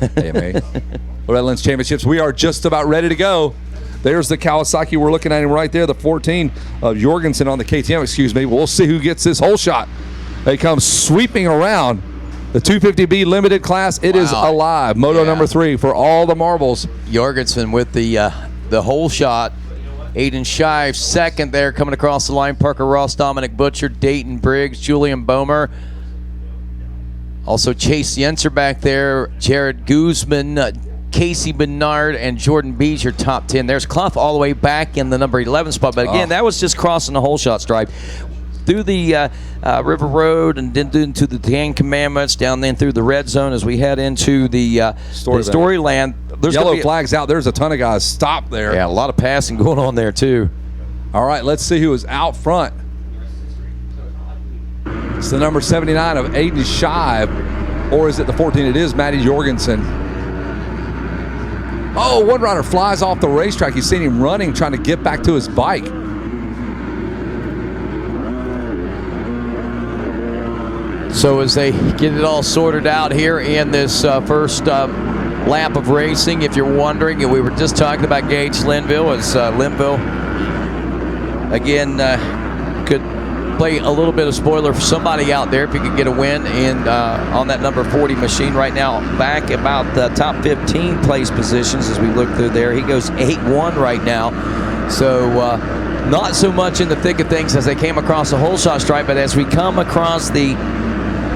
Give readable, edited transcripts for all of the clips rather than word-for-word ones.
AMA. Loretta Lynn's Championships. We are just about ready to go. There's the Kawasaki. We're looking at him right there, the 14 of Jorgensen on the KTM, excuse me. We'll see who gets this whole shot. They come sweeping around the 250B limited class. It is alive. Moto number 3 for all the marbles. Jorgensen with the whole shot. Aiden Shive second there, coming across the line. Parker Ross, Dominic Butcher, Dayton Briggs, Julian Bomer. Also Chase Yenser back there, Jared Guzman, Casey Bernard, and Jordan Bees, your top 10. There's Clough all the way back in the number 11 spot. But again, that was just crossing the whole shot stripe. Through the River Road and then into the Ten Commandments, down then through the red zone as we head into the Storyland. There's yellow flags out. There's a ton of guys stopped there. Yeah, a lot of passing going on there too. All right, let's see who is out front. It's the number 79 of Aiden Shive, or is it the 14? It is Matty Jorgensen. Oh, one rider flies off the racetrack. You've seen him running, trying to get back to his bike. So as they get it all sorted out here in this first lap of racing, if you're wondering, and we were just talking about Gage Linville, as Linville again could play a little bit of spoiler for somebody out there if you could get a win in on that number 40 machine right now, back about the top 15 place positions as we look through there. He goes 8-1 right now, so not so much in the thick of things as they came across the whole shot stripe, but as we come across the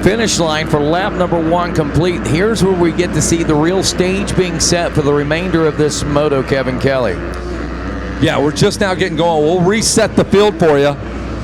finish line for lap number 1 complete, here's where we get to see the real stage being set for the remainder of this moto, Kevin Kelly. Yeah, we're just now getting going. We'll reset the field for you.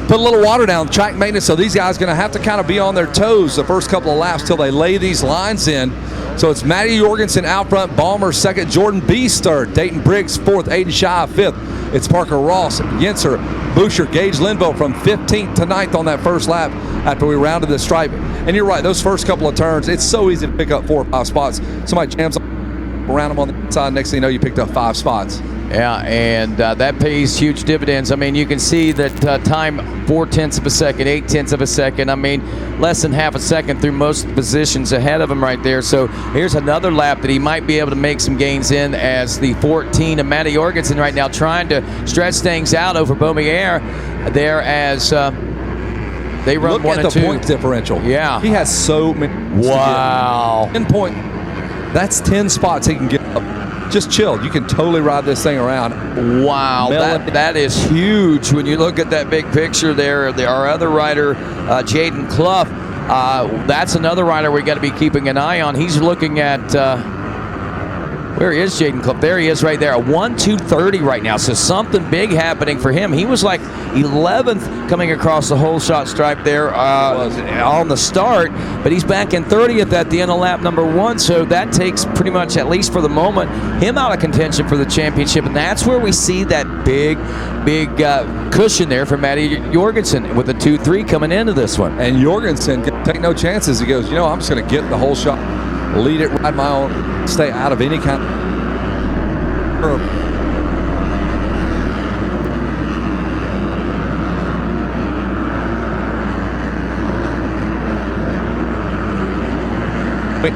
Put a little water down, track maintenance, so these guys are going to have to kind of be on their toes the first couple of laps till they lay these lines in. So it's Matty Jorgensen out front, Balmer second, Jordan Beast third, Dayton Briggs fourth, Aiden Shive fifth. It's Parker Ross, Yenser, Boucher, Gage Linville from 15th to 9th on that first lap after we rounded the stripe. And you're right, those first couple of turns, it's so easy to pick up 4 or 5 spots. Somebody jams around them on the inside, next thing you know, you picked up 5 spots. Yeah, and that pays huge dividends. I mean, you can see that time 0.4 of a second, 0.8 of a second. I mean, less than half a second through most positions ahead of him right there. So here's another lap that he might be able to make some gains in, as the 14 of Matty Jorgensen right now trying to stretch things out over Beaumier there as they run Look 1 at and the 2. point differential. Yeah. He has so many. Wow. 10 point. That's 10 spots he can get up. Just chill. You can totally ride this thing around. Wow, that is huge when you look at that big picture there. Our other rider, Jaden Clough, that's another rider we got to be keeping an eye on. He's looking at, where is Jaden Clough? There he is right there, a 1:2:30 right now. So something big happening for him. He was like 11th coming across the whole shot stripe there on the start, but he's back in 30th at the end of lap number 1. So that takes pretty much, at least for the moment, him out of contention for the championship. And that's where we see that big cushion there for Matty Jorgensen with the 2-3 coming into this one. And Jorgensen can take no chances. He goes, you know, I'm just going to get the whole shot, lead it, ride my own, stay out of any kind of. Wait.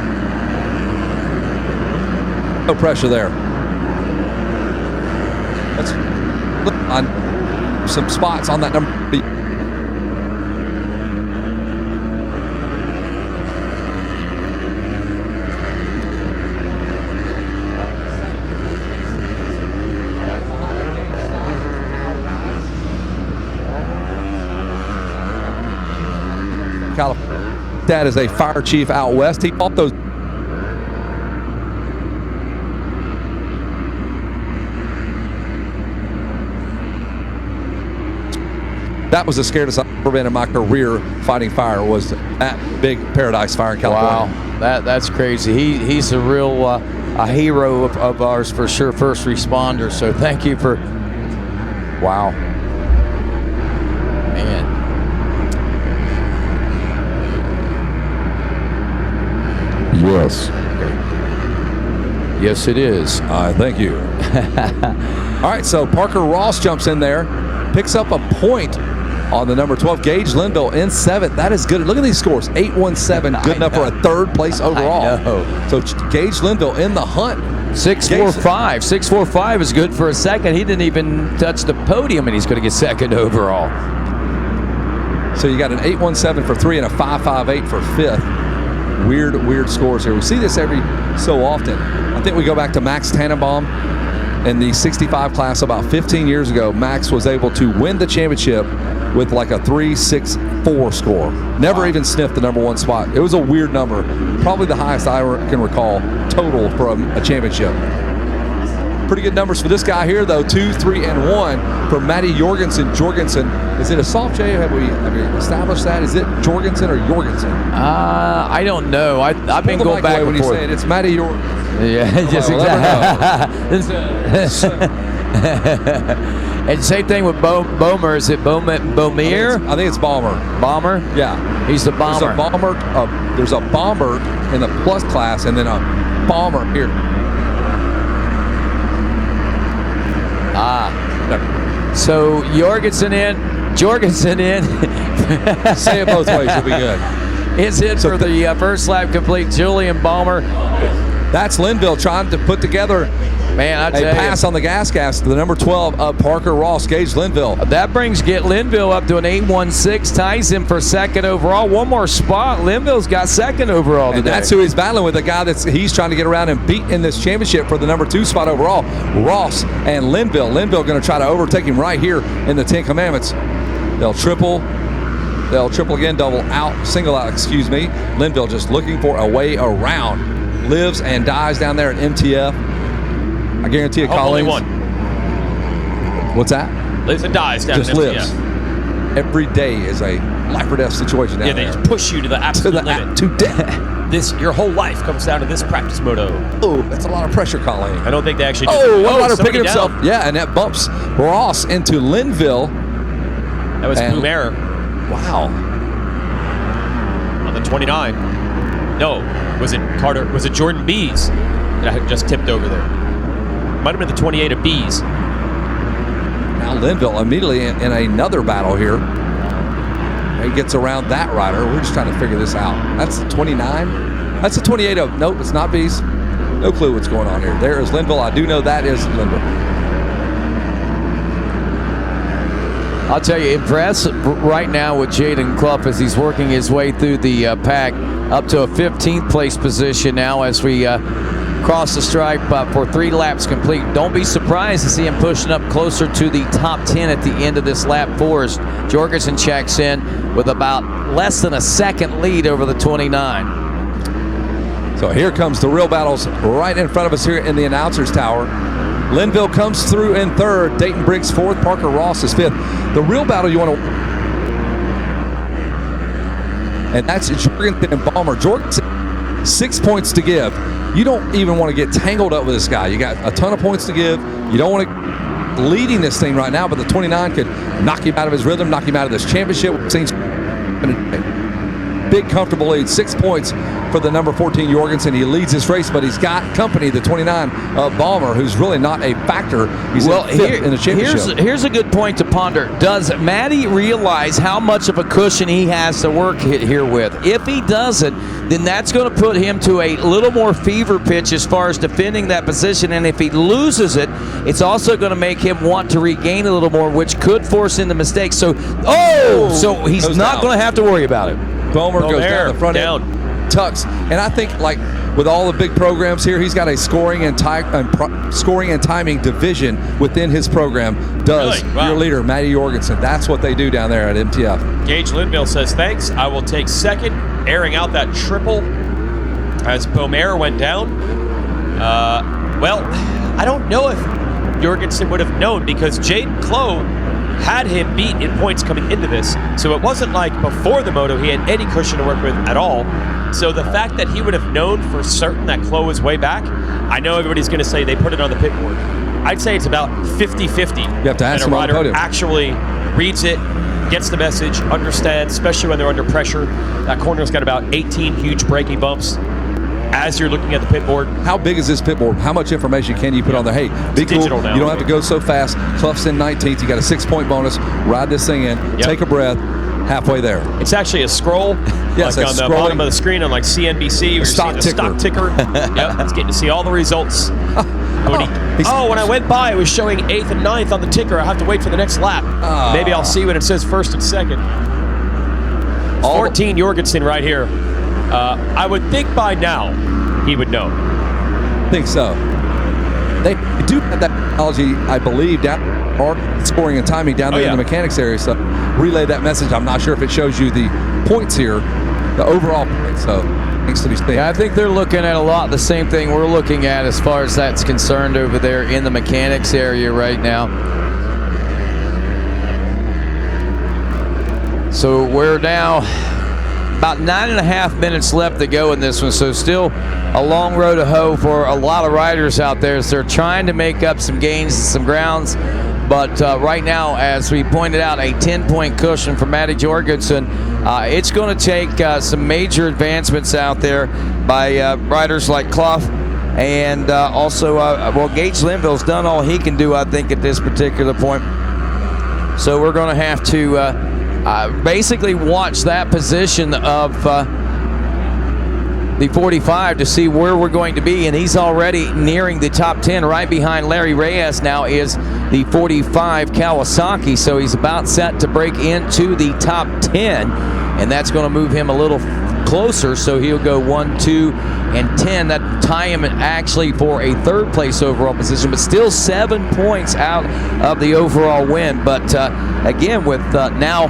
No pressure there. Let's look on some spots on that number. California. Dad is a fire chief out west. He fought those. That was the scariest I've ever been in my career fighting fire, was that big Paradise Fire in California. Wow, that's crazy. He's a real a hero of ours for sure, first responder. So thank you for, wow. Man. Yes. Yes, it is. Thank you. All right, so Parker Ross jumps in there, picks up a point on the number 12. Gage Linville in 7th. That is good. Look at these scores. 8-1-7. Good enough for a 3rd place overall. I know. So Gage Linville in the hunt. 6.45. 6.45 is good for a second. He didn't even touch the podium, and he's going to get 2nd overall. So you got an 8-1-7 for 3 and a 5.58 for 5th. Weird scores here. We see this every so often. I think we go back to Max Tannenbaum in the 65 class about 15 years ago. Max was able to win the championship with like a 3.64 score. Never even sniffed the number 1 spot. It was a weird number. Probably the highest I can recall total from a championship. Pretty good numbers for this guy here, though. 2, 3, and 1 for Matty Jorgensen. Jorgensen, is it a soft J? Have we established that? Is it Jorgensen or Jorgensen? I don't know. I've been going back and when forth. you say it. It's Matty Jorgensen. Yeah, just exactly. And same thing with Bomer. Is it Bomir? I think it's Bomber. Bomber? Yeah. He's the bomber. There's a bomber in the plus class and then a bomber here. So Jorgensen in. Say it both ways, it'll be good. Is it for the first lap complete? Julian Balmer. That's Linville trying to put together a pass on the gas to the number 12 of Parker Ross. Gage Linville. That brings Linville up to an 8.16, ties him for 2nd overall. One more spot. Linville's got 2nd overall today. And that's who he's battling with, a guy he's trying to get around and beat in this championship for the number 2 spot overall. Ross and Linville. Linville going to try to overtake him right here in the 10 Commandments. They'll triple again, single out, excuse me. Linville just looking for a way around. Lives and dies down there at MTF. I guarantee you, Collins. Only one. What's that? Lives and dies down just at MTF. lives. Every day is a life or death situation down there. Yeah, they just push you to the absolute limit. To death. Your whole life comes down to this practice moto. Oh, that's a lot of pressure, Colleen. I don't think they actually do. Oh, one rider picking down. himself. Yeah, and that bumps Ross into Linville. That was Boom Error. Wow. On the 29. No, was it Carter? Was it Jordan Bees that had just tipped over there? Might have been the 28 of Bees. Now Linville immediately in another battle here. He gets around that rider. We're just trying to figure this out. That's the 29. That's the 28 of. Nope, it's not Bees. No clue what's going on here. There is Linville. I do know that is Linville. I'll tell you, impressive right now with Jaden Clough as he's working his way through the pack up to a 15th place position now as we cross the stripe for 3 laps complete. Don't be surprised to see him pushing up closer to the top 10 at the end of this lap 4 as Jorgensen checks in with about less than a second lead over the 29. So here comes the real battles right in front of us here in the announcer's tower. Linville comes through in 3rd, Dayton Briggs 4th, Parker Ross is 5th. The real battle you want to, and that's Jorgensen and Balmer. Jorgensen, 6 points to give. You don't even want to get tangled up with this guy. You got a ton of points to give. You don't want to leading this thing right now, but the 29 could knock him out of his rhythm, knock him out of this championship. Seems big, comfortable lead. 6 points for the number 14 Jorgensen. He leads this race, but he's got company, the 29 Balmer, who's really not a factor. He's in the championship. Here's a good point to ponder. Does Matty realize how much of a cushion he has to work here with? If he doesn't, then that's going to put him to a little more fever pitch as far as defending that position. And if he loses it, it's also going to make him want to regain a little more, which could force into mistakes. So he's not going to have to worry about it. Balmer goes down the front end, tucks, and I think like with all the big programs here, he's got a scoring and timing division within his program. Does really? Wow. Your leader Matty Jorgensen? That's what they do down there at MTF. Gage Linville says thanks. I will take 2nd, airing out that triple as Bomer went down. Well, I don't know if Jorgensen would have known because Jaden Clough had him beat in points coming into this. So it wasn't like before the moto he had any cushion to work with at all. So the fact that he would have known for certain that Clough was way back, I know everybody's going to say they put it on the pit board. I'd say it's about 50-50. You have to ask that him a on the rider podium. actually reads it, gets the message, understands, especially when they're under pressure. That corner's got about 18 huge braking bumps. as you're looking at the pit board. How big is this pit board? How much information can you put on there? Hey, be It's cool. digital now, You don't have to go so fast. Clough's in 19th. You got a 6-point bonus. Ride this thing in. Yep. Take a breath. Halfway there. It's actually a scroll, Yes, like on the scrolling. bottom of the screen on like CNBC. You're stock seeing the stock ticker. Yep, it's getting to see all the results. When I went by, it was showing 8th and 9th on the ticker. I have to wait for the next lap. Maybe I'll see when it says 1st and 2nd. 14 Jorgensen right here. I would think by now he would know. I think so. They do have that technology, I believe, down or scoring and timing down there in the mechanics area. So relay that message. I'm not sure if it shows you the points here, the overall points. So thanks to these things. Yeah, I think they're looking at a lot the same thing we're looking at as far as that's concerned over there in the mechanics area right now. So we're now about 9.5 minutes left to go in this one, so still a long road to hoe for a lot of riders out there. So they're trying to make up some gains and some grounds, but right now, as we pointed out, a 10-point cushion for Matty Jorgensen. It's going to take some major advancements out there by riders like Clough, and also, Gage Linville's done all he can do, I think, at this particular point. So we're going to have to basically watch that position of the 45 to see where we're going to be, and he's already nearing the top 10. Right behind Larry Reyes now is the 45 Kawasaki, so he's about set to break into the top 10, and that's going to move him a little closer, so he'll go 1, 2, and 10. That tie him actually for a 3rd place overall position, but still 7 points out of the overall win. But again, with now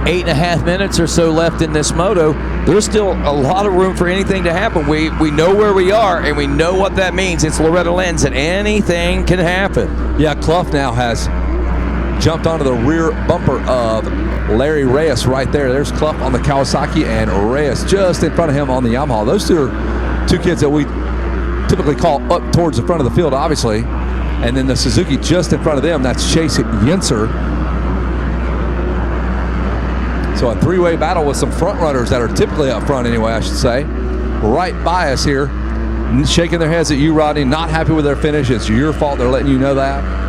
8.5 minutes or so left in this moto, there's still a lot of room for anything to happen. We know where we are, and we know what that means. It's Loretta Lynn's, and anything can happen. Yeah, Clough now has jumped onto the rear bumper of Larry Reyes right there. There's Clough on the Kawasaki and Reyes just in front of him on the Yamaha. Those two are two kids that we typically call up towards the front of the field, obviously. And then the Suzuki just in front of them, that's Chase Yenser. So a 3-way battle with some front runners that are typically up front anyway, I should say. Right by us here, shaking their heads at you, Rodney, not happy with their finish. It's your fault. They're letting you know that.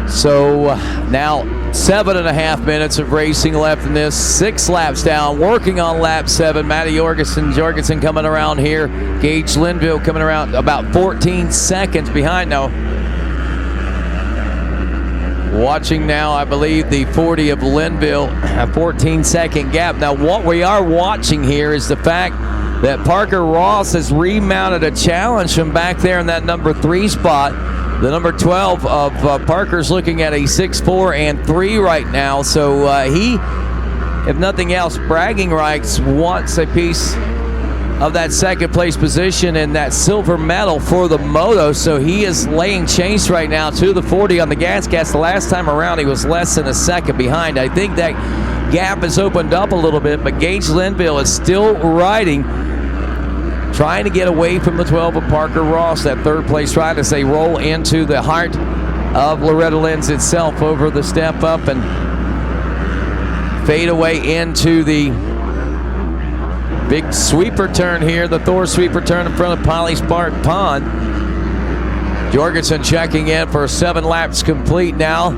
So now 7.5 minutes of racing left in this. 6 laps down, working on lap 7. Matty Jorgensen coming around here. Gage Linville coming around about 14 seconds behind now. Watching now, I believe, the 40 of Linville, a 14-second gap. Now, what we are watching here is the fact that Parker Ross has remounted a challenge from back there in that number 3 spot. The number 12 of Parker's looking at a 6'4" and 3 right now. So he, if nothing else, bragging rights, wants a piece of that 2nd place position and that silver medal for the Moto. So he is laying chase right now to the 40 on the gas. The last time around, he was less than a second behind. I think that gap has opened up a little bit, but Gage Linville is still riding, trying to get away from the 12 of Parker Ross, that 3rd place ride, as they roll into the heart of Loretta Lynn's itself over the step up and fade away into the big sweeper turn here, the Thor sweeper turn in front of Polly Spartan Pond. Jorgensen checking in for 7 laps complete now.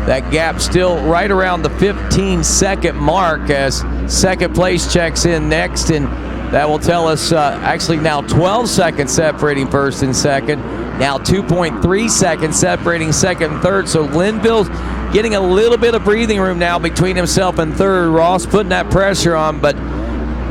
That gap still right around the 15-second mark as 2nd place checks in next, and that will tell us actually now 12 seconds separating 1st and 2nd. Now 2.3 seconds separating 2nd and 3rd. So Linville's getting a little bit of breathing room now between himself and 3rd. Ross putting that pressure on, but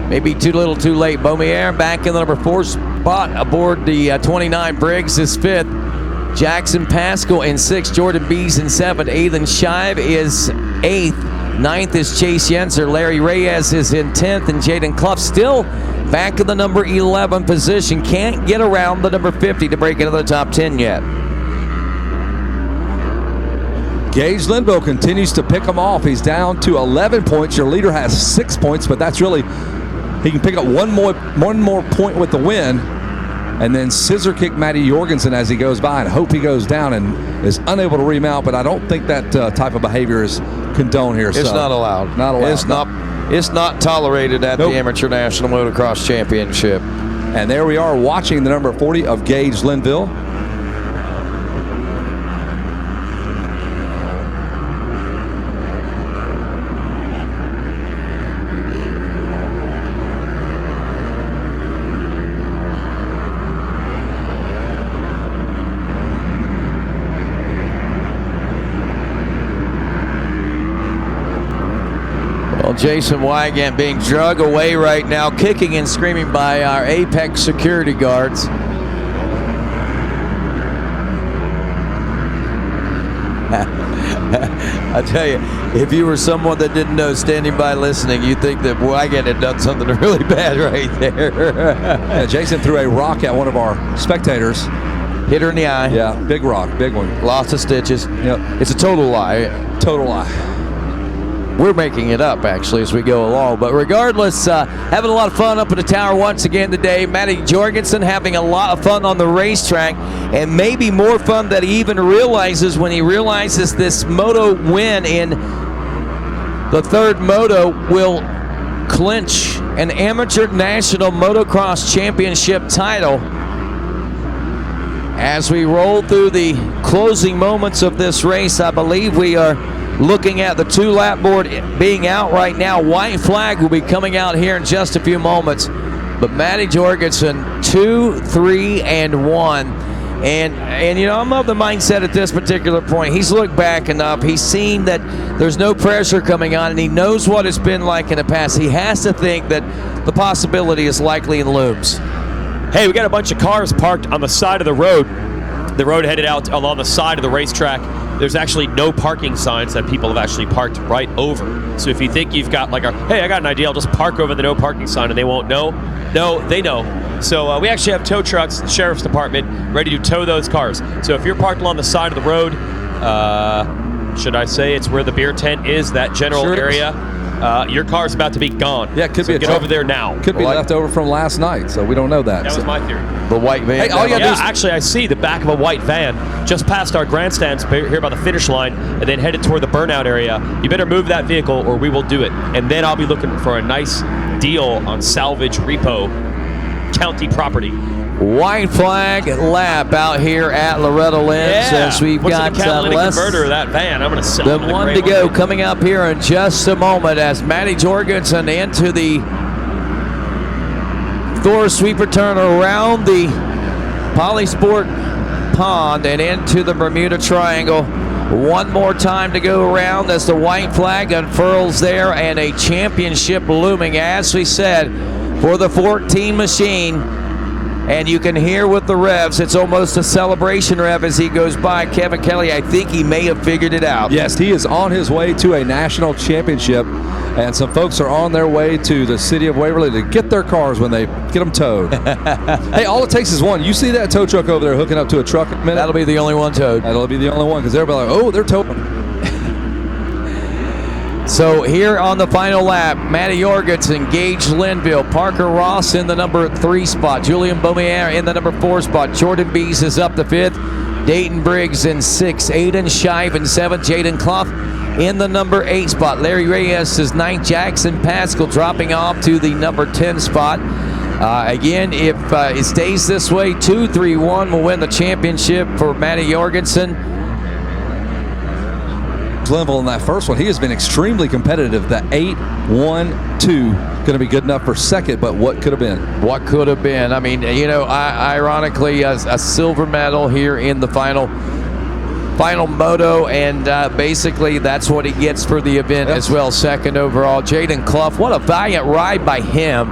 maybe too little too late. Beaumier back in the number 4 spot aboard the 29. Briggs is 5th. Jackson Pascal in 6th. Jordan Bees in 7th. Ethan Shive is 8th. 9th is Chase Yenser. Larry Reyes is in 10th, and Jaden Clough still back in the number 11 position. Can't get around the number 50 to break into the top 10 yet. Gage Linville continues to pick them off. He's down to 11 points. Your leader has 6 points, but that's really he can pick up one more point with the win, and then scissor kick Matty Jorgensen as he goes by and hope he goes down and is unable to remount. But I don't think that type of behavior is condoned here. It's not allowed. Not allowed. It's not tolerated at the Amateur National Motocross Championship. And there we are watching the number 40 of Gage Linville. Jason Wygant being drug away right now, kicking and screaming by our Apex security guards. I tell you, if you were someone that didn't know standing by listening, you'd think that Wygant had done something really bad right there. Yeah, Jason threw a rock at one of our spectators. Hit her in the eye. Yeah, big rock, big one. Lots of stitches. Yep. It's a total lie. Total lie. We're making it up, actually, as we go along. But regardless, having a lot of fun up at the tower once again today. Matty Jorgensen having a lot of fun on the racetrack, and maybe more fun than he even realizes when he realizes this Moto win in the third Moto will clinch an Amateur National Motocross Championship title. As we roll through the closing moments of this race, I believe we are looking at the two-lap board being out right now. White flag will be coming out here in just a few moments. But Matty Jorgensen, 2, 3, and 1. And you know, I'm of the mindset at this particular point. He's looked back enough. He's seen that there's no pressure coming on, and he knows what it's been like in the past. He has to think that the possibility is likely in looms. Hey, we got a bunch of cars parked on the side of the road. The road headed out along the side of the racetrack. There's actually no parking signs that people have actually parked right over. So if you think you've got like hey, I got an idea, I'll just park over the no parking sign and they won't know. No, they know. So we actually have tow trucks, the sheriff's department, ready to tow those cars. So if you're parked along the side of the road, should I say it's where the beer tent is, that general area, your car's about to be gone. Yeah, it could be get over there now. Could be left over from last night, so we don't know that. That was my theory. The white van. Hey, all you gotta do is actually, I see the back of a white van just past our grandstands here by the finish line and then headed toward the burnout area. You better move that vehicle or we will do it. And then I'll be looking for a nice deal on salvage repo county property. White flag lap out here at Loretta, Lynn. Since we've got less converter of that van. I'm going to sell than one to go. Coming up here in just a moment as Matty Jorgensen into the Thor sweeper turn around the Polysport pond and into the Bermuda Triangle. One more time to go around as the white flag unfurls there, and a championship looming, as we said, for the 14 machine. And you can hear with the revs, it's almost a celebration rev as he goes by. Kevin Kelly, I think he may have figured it out. Yes, he is on his way to a national championship, and some folks are on their way to the city of Waverly to get their cars when they get them towed. Hey, all it takes is one. You see that tow truck over there hooking up to a truck in a minute? That'll be the only one towed. That'll be the only one, because everybody like, oh, they're towing. So here on the final lap, Matty Jorgensen, Gage Linville, Parker Ross in the number 3 spot, Julian Beaumier in the number 4 spot, Jordan Bees is up to 5th, Dayton Briggs in 6th, Aiden Shive in 7th, Jaden Clough in the number 8 spot, Larry Reyes is 9th, Jackson Pascal dropping off to the number 10 spot. Again, if it stays this way, 2-3-1 will win the championship for Matty Jorgensen. Linville in that first one, he has been extremely competitive. The 8-1-2 going to be good enough for second, but what could have been? What could have been? I mean, you know, ironically, a silver medal here in the final moto, and basically that's what he gets for the event as well. Second overall, Jaden Clough. What a valiant ride by him.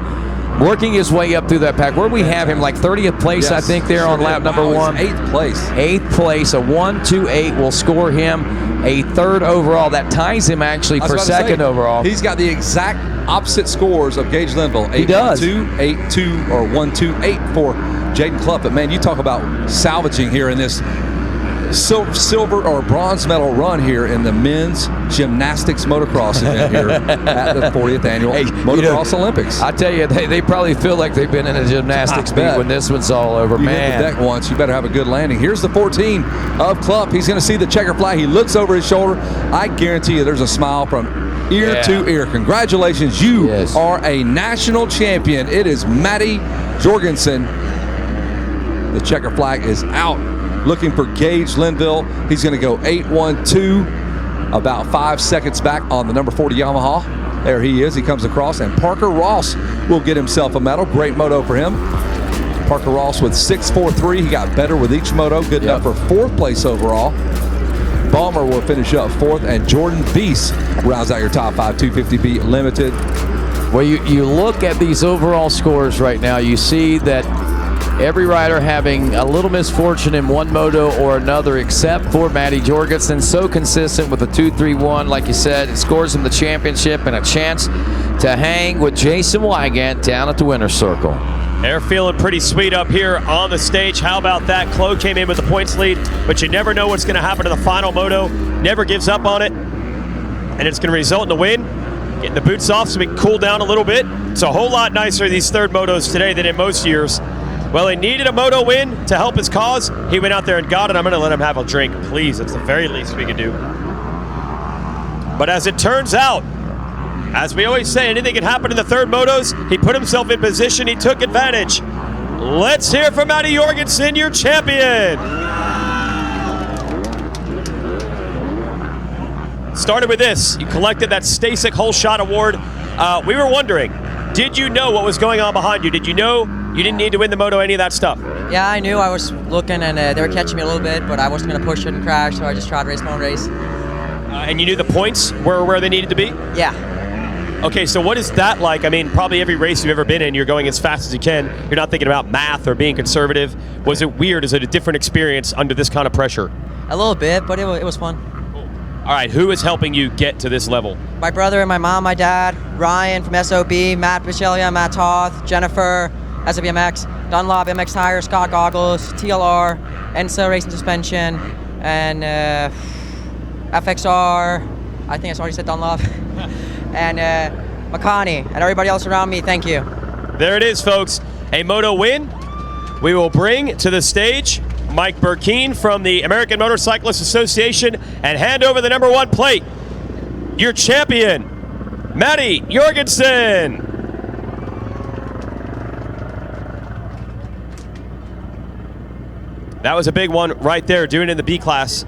Working his way up through that pack. Where we have him, like 30th place, yes, I think, there on lap number 1. 8th place. 8th place. A 1-2-8 will score him a 3rd overall. That ties him actually for 2nd overall. He's got the exact opposite scores of Gage Linville. 8-1-2, 8-2, or 1-2-8 for Jaden Clough. But man, you talk about salvaging here in this silver or bronze medal run here in the men's gymnastics motocross event here at the 40th annual Motocross Olympics. I tell you, they probably feel like they've been in a gymnastics meet when this one's all over. You hit the deck once, you better have a good landing. Here's the 14 of Clupp. He's going to see the checker flag. He looks over his shoulder. I guarantee you there's a smile from ear to ear. Congratulations, you are a national champion. It is Matty Jorgensen. The checker flag is out. Looking for Gage Linville. He's going to go 8-1-2, about 5 seconds back on the number 40 Yamaha. There he is. He comes across, and Parker Ross will get himself a medal. Great moto for him. Parker Ross with 6.43. He got better with each moto. Good enough for 4th place overall. Balmer will finish up 4th, and Jordan Beast rounds out your top 5 250B Limited. Well, you look at these overall scores right now, you see that every rider having a little misfortune in one moto or another, except for Matty Jorgensen. So consistent with a 2-3-1, like you said. It scores him the championship and a chance to hang with Jason Wygant down at the winner's circle. They're feeling pretty sweet up here on the stage. How about that? Chloe came in with the points lead, but you never know what's going to happen to the final moto. Never gives up on it, and it's going to result in a win. Getting the boots off so we can cool down a little bit. It's a whole lot nicer these third motos today than in most years. Well, he needed a moto win to help his cause. He went out there and got it. I'm going to let him have a drink, please. That's the very least we can do. But as it turns out, as we always say, anything can happen in the third motos. He put himself in position. He took advantage. Let's hear from Matty Jorgensen, your champion. Started with this. You collected that Stasic Whole Shot Award. We were wondering, did you know what was going on behind you? Did you know you didn't need to win the moto, any of that stuff? Yeah, I knew. I was looking, and they were catching me a little bit, but I wasn't going to push it and crash, so I just tried to race my own race. And you knew the points were where they needed to be? Yeah. Okay, so what is that like? I mean, probably every race you've ever been in, you're going as fast as you can. You're not thinking about math or being conservative. Was it weird? Is it a different experience under this kind of pressure? A little bit, but it was fun. All right, who is helping you get to this level? My brother and my mom, my dad, Ryan from SOB, Matt Pichelia, Matt Toth, Jennifer, SOBMX, Dunlop, MX Tires, Scott Goggles, TLR, Enso Racing Suspension, and FXR, I think I already said Dunlop, and Makani, and everybody else around me, thank you. There it is, folks. A moto win. We will bring to the stage Mike Burkeen from the American Motorcyclists Association and hand over the number 1 plate. Your champion, Matty Jorgensen. That was a big one right there, doing it in the B class.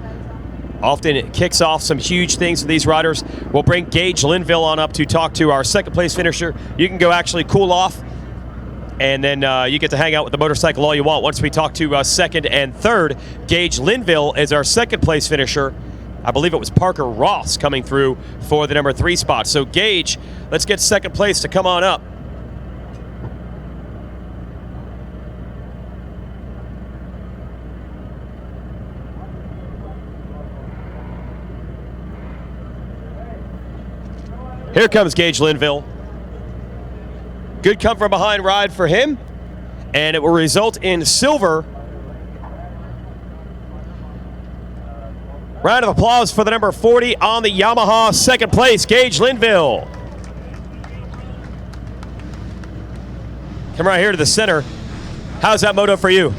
Often it kicks off some huge things for these riders. We'll bring Gage Linville on up to talk to our second place finisher. You can go actually cool off, and then you get to hang out with the motorcycle all you want. Once we talk to second and third, Gage Linville is our second place finisher. I believe it was Parker Ross coming through for the number 3 spot. So Gage, let's get second place to come on up. Here comes Gage Linville. Good come from behind ride for him, and it will result in silver. Round of applause for the number 40 on the Yamaha, second place, Gage Linville. Come right here to the center. How's that moto for you?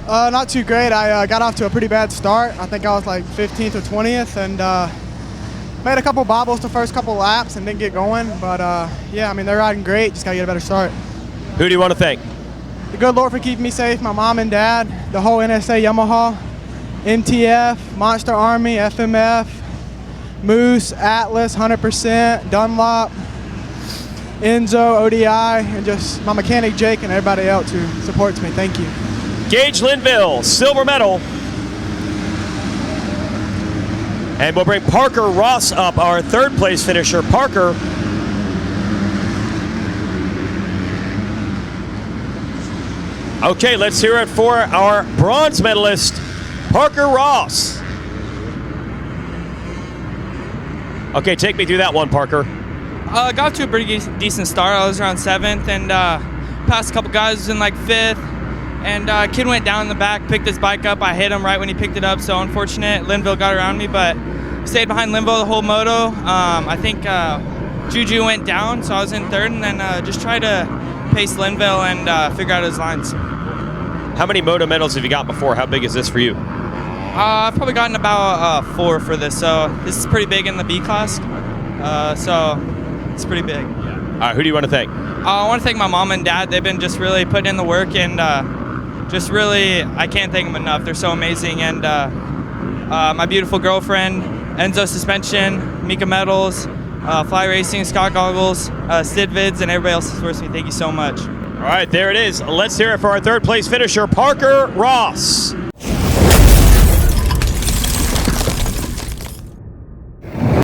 Not too great. I got off to a pretty bad start. I think I was like 15th or 20th, and made a couple bobbles the first couple laps and didn't get going. But yeah, I mean, they're riding great. Just got to get a better start. Who do you want to thank? The good Lord for keeping me safe, my mom and dad, the whole NSA Yamaha, MTF, Monster Army, FMF, Moose, Atlas, 100%, Dunlop, Enzo, ODI, and just my mechanic Jake and everybody else who supports me. Thank you. Gage Linville, silver medal. And we'll bring Parker Ross up, our third place finisher. Parker. Okay, let's hear it for our bronze medalist, Parker Ross. Okay, take me through that one, Parker. Got to a pretty decent start. I was around 7th and passed a couple guys in like 5th. And kid went down in the back, picked his bike up. I hit him right when he picked it up, so unfortunate. Linville got around me, but stayed behind Linville the whole moto. I think Juju went down, so I was in third, and then just tried to pace Linville and figure out his lines. How many Moto medals have you got before? How big is this for you? I've probably gotten about 4 for this, so this is pretty big in the B class. So it's pretty big. All right, who do you want to thank? I want to thank my mom and dad. They've been just really putting in the work, and just really, I can't thank them enough. They're so amazing. And my beautiful girlfriend, Enzo Suspension, Mika Metals, Fly Racing, Scott Goggles, Sid Vids, and everybody else who supports me. Thank you so much. All right, there it is. Let's hear it for our third place finisher, Parker Ross.